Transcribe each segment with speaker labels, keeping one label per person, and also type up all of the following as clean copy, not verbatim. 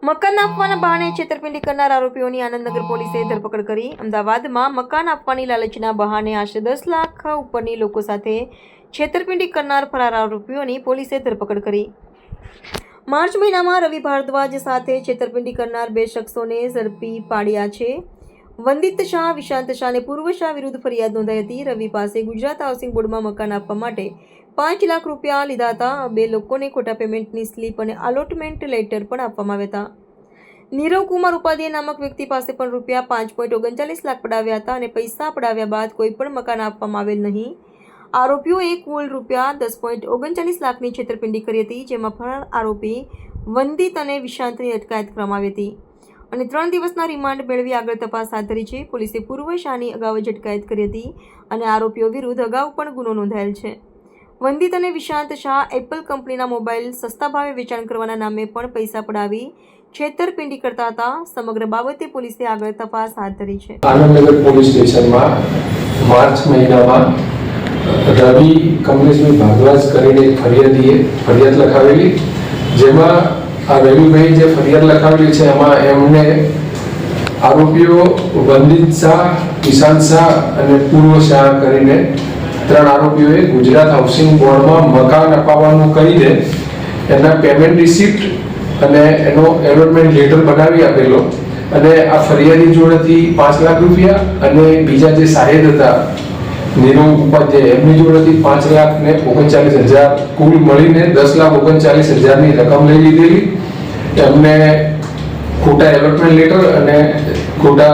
Speaker 1: મકાન આપવાના બહાને છેતરપિંડી કરનાર આરોપીઓની આનંદનગર પોલીસે ધરપકડ કરી। અમદાવાદમાં મકાન આપવાની લાલચના બહાને આશરે 10 લાખ ઉપરની લોકો સાથે છેતરપિંડી કરનાર ફરાર આરોપીઓની પોલીસે ધરપકડ કરી। માર્ચ મહિનામાં રવિ ભારદ્વાજ સાથે છેતરપિંડી કરનાર 2 શખ્સોને ઝડપી પાડ્યા છે। વંદિત શાહ, વિશાંત શાહ અને પૂર્વ શાહ વિરુદ્ધ ફરિયાદ નોંધાઈ હતી। રવિ પાસે ગુજરાત હાઉસિંગ બોર્ડમાં મકાન આપવા માટે 5 લાખ રૂપિયા લીધા હતા। 2 લોકોને ખોટા પેમેન્ટની સ્લીપ અને અલોટમેન્ટ લેટર પણ આપવામાં આવ્યા હતા। નીરવ કુમાર ઉપાધ્યાય નામક વ્યક્તિ પાસે પણ રૂપિયા 5.39 લાખ પડાવ્યા હતા અને પૈસા પડાવ્યા બાદ કોઈ પણ મકાન આપવામાં આવેલ નહીં। આરોપીઓએ કુલ રૂપિયા 10.39 લાખની છેતરપિંડી કરી હતી, જેમાં ફરાર આરોપી વંદિત અને વિશાંતની અટકાયત કરવામાં આવી હતી અને 3 દિવસના રિમાન્ડ મેળવી આગળ તપાસ હાથ ધરી છે। પોલીસે પૂર્વ શાહની અગાઉ જ અટકાયત કરી હતી અને આરોપીઓ વિરુદ્ધ અગાઉ પણ ગુનો નોંધાયેલ છે। વંદિત અને વિશાંત શાહ એપલ કંપનીના મોબાઈલ સસ્તા ભાવે વેચાણ કરવાના નામે પણ પૈસા પડાવી છેતરપિંડી કરતા હતા। સમગ્ર બાબતે પોલીસે આગળ તપાસ હાથ ધરી છે।
Speaker 2: આનંદનગર પોલીસ સ્ટેશનમાં માર્ચ મહિનામાં રવિ કમલેશભાઈ ભારદ્વાજ કરીને ફરિયાદીએ ફરિયાદ લખાવેલી, જેમાં આ રવિભાઈ જે ફરિયાદ લખાવેલી છે એમાં એમને આરોપીઓ વંદિત શાહ, વિશાંત શાહ અને પૂર્વ શાહ કરીને 3 આરોપીઓએ ગુજરાત હાઉસિંગ બોર્ડમાં મકાન અપાવવાનું કહીને એના પેમેન્ટ રિસિપ્ટ અને એનો એલોટમેન્ટ લેટર બનાવી આપેલો અને આ ફરિયાદી જોડેથી 5 લાખ રૂપિયા અને બીજા જે સાહેબ હતા નીરવ ઉપાધ્યાય એમની જોડેથી 5,39,000 કુલ મળીને 10,39,000ની રકમ લઈ લીધેલી। એમને ખોટા એલોટમેન્ટ લેટર અને ખોટા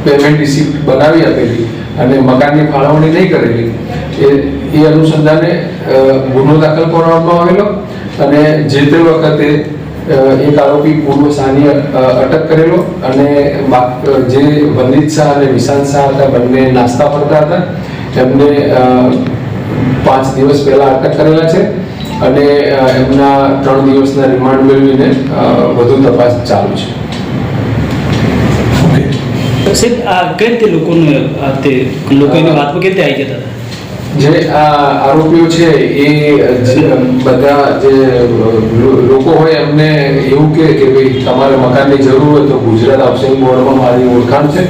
Speaker 2: પેમેન્ટ રિસિપ્ટ બનાવી આપેલી અને મકાનની ફાળવણી નહીં કરેલી। એ અનુસંધાને ગુનો દાખલ કરવામાં આવેલો અને જે તે વખતે એક આરોપી પૂર્વ શાહની અટક કરેલો અને જે વંદિત શાહ અને વિશાંત શાહ હતા બંને નાસ્તા ફરતા હતા, એમને 5 દિવસ પહેલા અટક કરેલા છે અને એમના 3 દિવસના રિમાન્ડ મેળવીને વધુ તપાસ ચાલુ છે।
Speaker 3: સાહેબ, આ કઈ રીતે લોકોને એની વાતમાં કેવી રીતે આવી ગયા હતા?
Speaker 2: જે આ આરોપીઓ છે એ બધા જે લોકો હોય એમને એવું કે ભાઈ તમારે મકાનની જરૂર હોય તો ગુજરાત હાઉસિંગ બોર્ડમાં મારી ઓળખાણ છે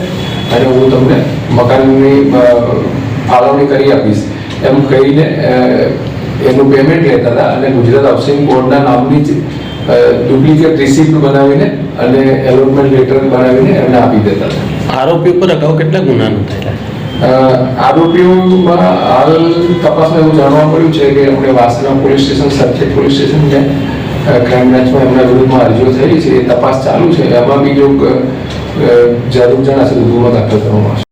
Speaker 2: અને હું તમને મકાનની ફાળવણી કરી આપીશ એમ કહીને એનું પેમેન્ટ લેતા હતા અને ગુજરાત હાઉસિંગ બોર્ડના નામની જ ડુપ્લિકેટ રિસિપ્ટ બનાવીને અને એલોટમેન્ટ લેટર બનાવીને એમને આપી દેતા હતા।
Speaker 3: આરોપી ઉપર અગાઉ કેટલા ગુના નોંધાયેલા?
Speaker 2: આરોપીઓમાં હાલ તપાસમાં એવું જાણવા મળ્યું છે કે એમણે Vasna police station, Sarkhej police station ને ક્રાઇમ બ્રાન્ચમાં એમના વિરુદ્ધમાં અરજીઓ થયેલી છે। એ તપાસ ચાલુ છે, એમાં બી જો જરૂર જણાશે તો ગુનો દાખલ કરવામાં આવશે।